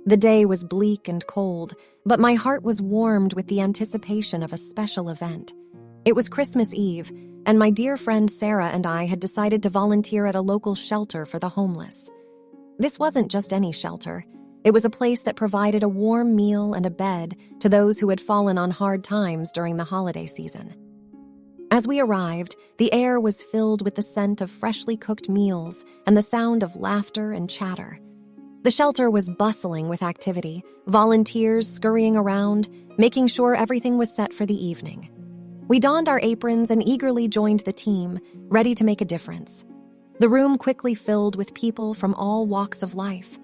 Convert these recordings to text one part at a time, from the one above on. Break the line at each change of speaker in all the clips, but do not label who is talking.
The day was bleak and cold, but my heart was warmed with the anticipation of a special event. It was Christmas Eve, and my dear friend Sarah and I had decided to volunteer at a local shelter for the homeless. This wasn't just any shelter. It was a place that provided a warm meal and a bed to those who had fallen on hard times during the holiday season. As we arrived, the air was filled with the scent of freshly cooked meals and the sound of laughter and chatter. The shelter was bustling with activity, volunteers scurrying around, making sure everything was set for the evening. We donned our aprons and eagerly joined the team, ready to make a difference. The room quickly filled with people from all walks of life.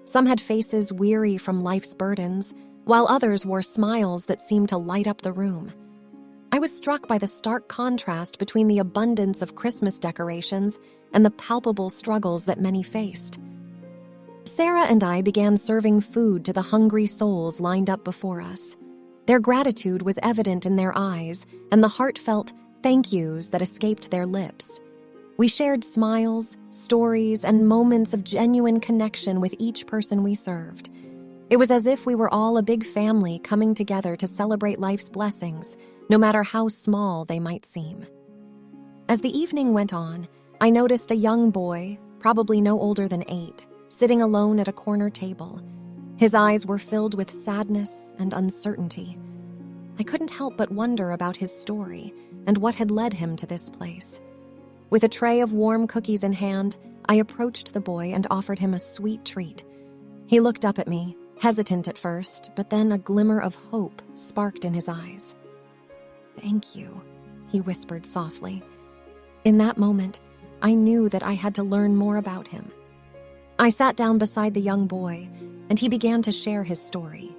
Some had faces weary from life's burdens, while others wore smiles that seemed to light up the room. I was struck by the stark contrast between the abundance of Christmas decorations and the palpable struggles that many faced. Sarah and I began serving food to the hungry souls lined up before us. Their gratitude was evident in their eyes, and the heartfelt thank yous that escaped their lips. We shared smiles, stories, and moments of genuine connection with each person we served. It was as if we were all a big family coming together to celebrate life's blessings, no matter how small they might seem. As the evening went on, I noticed a young boy, probably no older than 8, sitting alone at a corner table. His eyes were filled with sadness and uncertainty. I couldn't help but wonder about his story and what had led him to this place. With a tray of warm cookies in hand, I approached the boy and offered him a sweet treat. He looked up at me, hesitant at first, but then a glimmer of hope sparked in his eyes. "Thank you," he whispered softly. In that moment, I knew that I had to learn more about him. I sat down beside the young boy, and he began to share his story.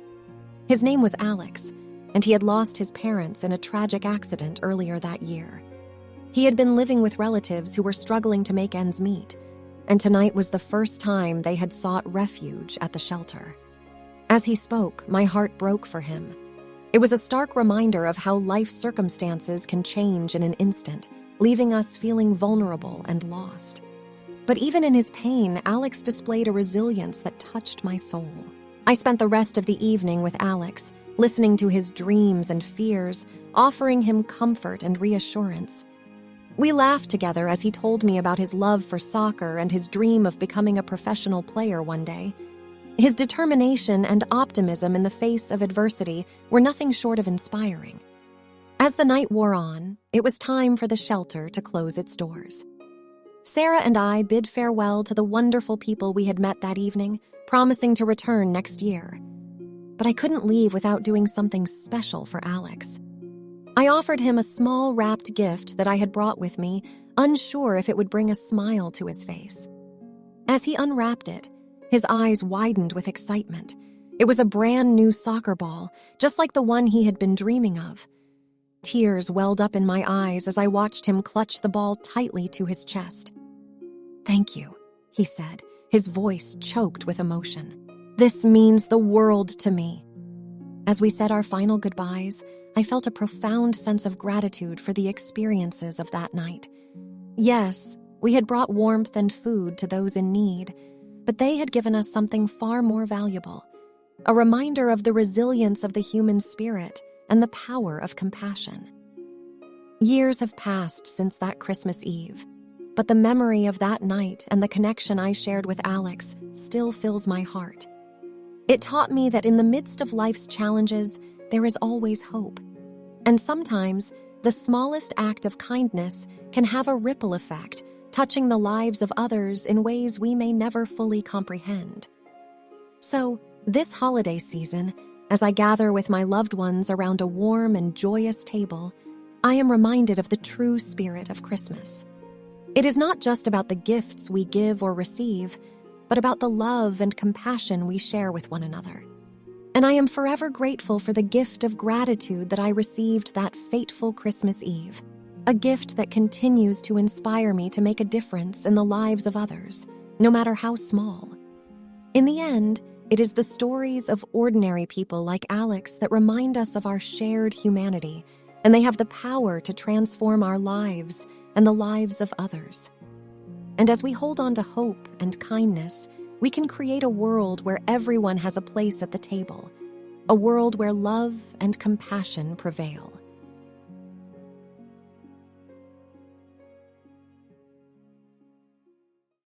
His name was Alex, and he had lost his parents in a tragic accident earlier that year. He had been living with relatives who were struggling to make ends meet, and tonight was the first time they had sought refuge at the shelter. As he spoke, my heart broke for him. It was a stark reminder of how life's circumstances can change in an instant, leaving us feeling vulnerable and lost. But even in his pain, Alex displayed a resilience that touched my soul. I spent the rest of the evening with Alex, listening to his dreams and fears, offering him comfort and reassurance. We laughed together as he told me about his love for soccer and his dream of becoming a professional player one day. His determination and optimism in the face of adversity were nothing short of inspiring. As the night wore on, it was time for the shelter to close its doors. Sarah and I bid farewell to the wonderful people we had met that evening, promising to return next year. But I couldn't leave without doing something special for Alex. I offered him a small wrapped gift that I had brought with me, unsure if it would bring a smile to his face. As he unwrapped it, his eyes widened with excitement. It was a brand new soccer ball, just like the one he had been dreaming of. Tears welled up in my eyes as I watched him clutch the ball tightly to his chest. "Thank you," he said, his voice choked with emotion. "This means the world to me." As we said our final goodbyes, I felt a profound sense of gratitude for the experiences of that night. Yes, we had brought warmth and food to those in need, but they had given us something far more valuable, a reminder of the resilience of the human spirit and the power of compassion. Years have passed since that Christmas Eve, but the memory of that night and the connection I shared with Alex still fills my heart. It taught me that in the midst of life's challenges, there is always hope. And sometimes, the smallest act of kindness can have a ripple effect, touching the lives of others in ways we may never fully comprehend. So, this holiday season, as I gather with my loved ones around a warm and joyous table, I am reminded of the true spirit of Christmas. It is not just about the gifts we give or receive, but about the love and compassion we share with one another. And I am forever grateful for the gift of gratitude that I received that fateful Christmas Eve, a gift that continues to inspire me to make a difference in the lives of others, no matter how small. In the end, it is the stories of ordinary people like Alex that remind us of our shared humanity, and they have the power to transform our lives and the lives of others. And as we hold on to hope and kindness, we can create a world where everyone has a place at the table, a world where love and compassion prevail.